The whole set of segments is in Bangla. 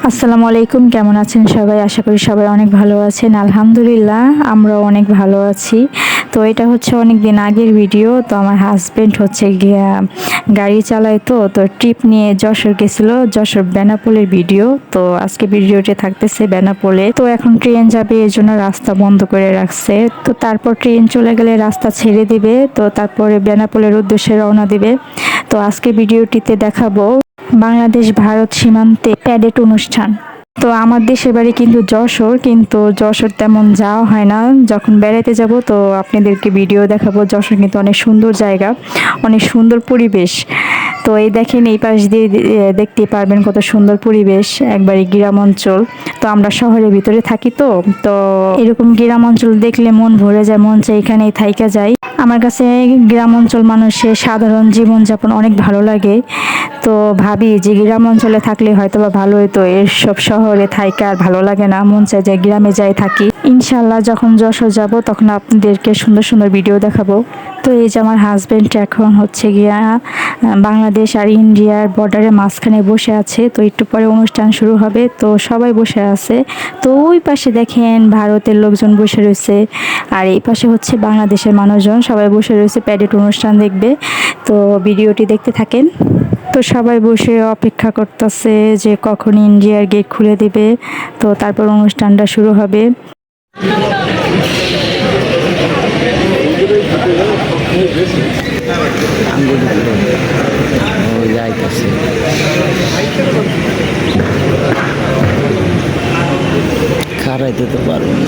আসসালামু আলাইকুম, কেমন আছেন সবাই? আশা করি সবাই অনেক ভালো আছেন। আলহামদুলিল্লাহ আমরাও অনেক ভালো আছি। তো এটা হচ্ছে অনেক দিন আগের ভিডিও। তো আমার হাজবেন্ড হচ্ছে গিয়া গাড়ি চালায়, তো ট্রিপ নিয়ে যশোর গেছিল, যশোর বেনাপোলের ভিডিও। তো আজকে ভিডিওটি থাকতেছে বেনাপোলে। তো এখন ট্রেন যাবে, এর জন্য রাস্তা বন্ধ করে রাখছে। তো তারপর ট্রেন চলে গেলে রাস্তা ছেড়ে দিবে, তো তারপরে বেনাপোলের উদ্দেশ্যে রওনা দিবে। তো আজকে ভিডিওটিতে দেখাবো বাংলাদেশ ভারত সীমান্তে প্যারেড অনুষ্ঠান। তো আমার দেশের বাড়ি কিন্তু যশোর, কিন্তু যশোর তেমন যাওয়া হয় না। যখন বেড়াতে যাব তো আপনাদেরকে ভিডিও দেখাবো। যশোর কিন্তু অনেক সুন্দর জায়গা, অনেক সুন্দর পরিবেশ। তো এই দেখেন, এই পাশ দিয়ে দেখতে পারবেন কত সুন্দর পরিবেশ, একবারে গ্রাম অঞ্চল। তো আমরা শহরের ভিতরে থাকি, তো এরকম গ্রাম অঞ্চল দেখলে মন ভরে যায়, মন চাই এখানেই থাইকা যায়। আমার কাছে গ্রাম অঞ্চল মানুষের সাধারণ জীবনযাপন অনেক ভালো লাগে। তো ভাবি যে গ্রাম অঞ্চলে থাকলে হয়তো বা ভালো হতো, এসব শহরে থাইকা আর ভালো লাগে না, মন চায় যে গ্রামে যাই থাকি। ইনশাল্লাহ যখন যশোর যাব তখন আপনাদেরকে সুন্দর সুন্দর ভিডিও দেখাবো। তো এই যে আমার হাজবেন্ড এখন হচ্ছে গিয়া বাংলাদেশ আর ইন্ডিয়ার বর্ডারের মাঝখানে বসে আছে। তো একটু পরে অনুষ্ঠান শুরু হবে, তো সবাই বসে আছে। তো ওই পাশে দেখেন ভারতের লোকজন বসে রয়েছে, আর এই পাশে হচ্ছে বাংলাদেশের মানুষজন সবাই বসে রয়েছে, প্যারেড অনুষ্ঠান দেখবে। তো ভিডিওটি দেখতে থাকেন। তো সবাই বসে অপেক্ষা করতেছে যে কখন ইন্ডিয়ার গেট খুলে দিবে, তো তারপর অনুষ্ঠানটা শুরু হবে। খারাইতে তো পারবো না।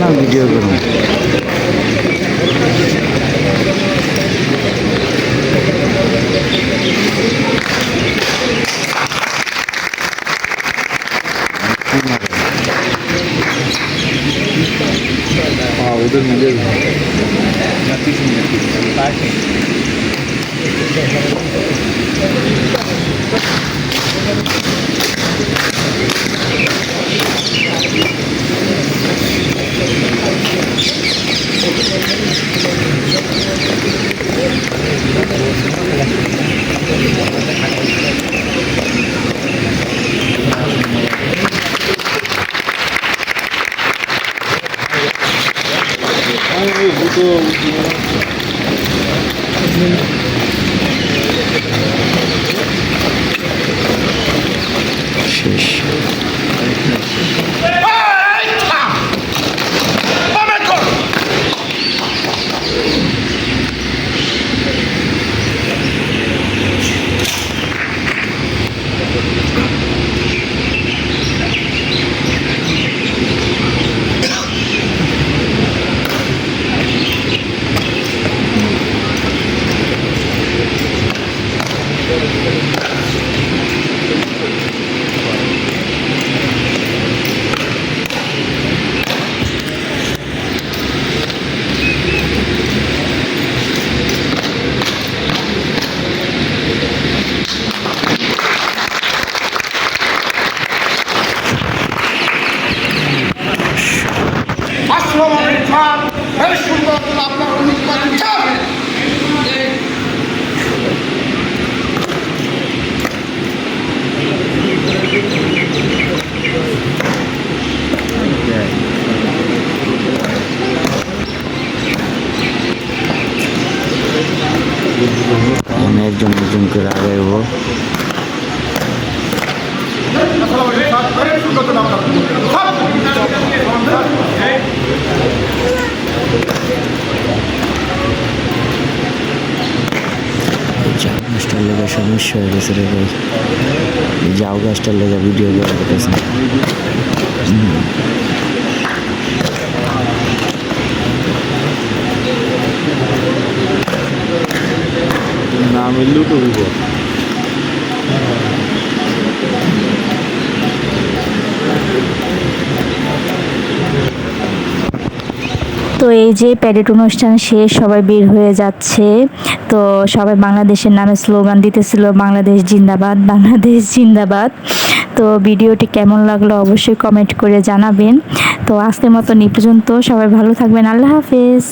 না ভিডিও করুন। उधर मिले শেষ। আমি একজন একজন করে আগাইব। গাছটার লেগে সমস্যা হয়ে গেছে রে ভাই, যাও গাছটার লেগে ভিডিও করা করতেছে। নাম এলেও তো হইব। তো এই যে প্যারেড অনুষ্ঠান শেষ, সবাই বের হয়ে যাচ্ছে। তো সবাই বাংলাদেশের নামে স্লোগান দিতেছিল, বাংলাদেশ জিন্দাবাদ, বাংলাদেশ জিন্দাবাদ। তো ভিডিওটি কেমন লাগলো অবশ্যই কমেন্ট করে জানাবেন। তো আজকের মতন এই পর্যন্ত, সবাই ভালো থাকবেন, আল্লাহ হাফেজ।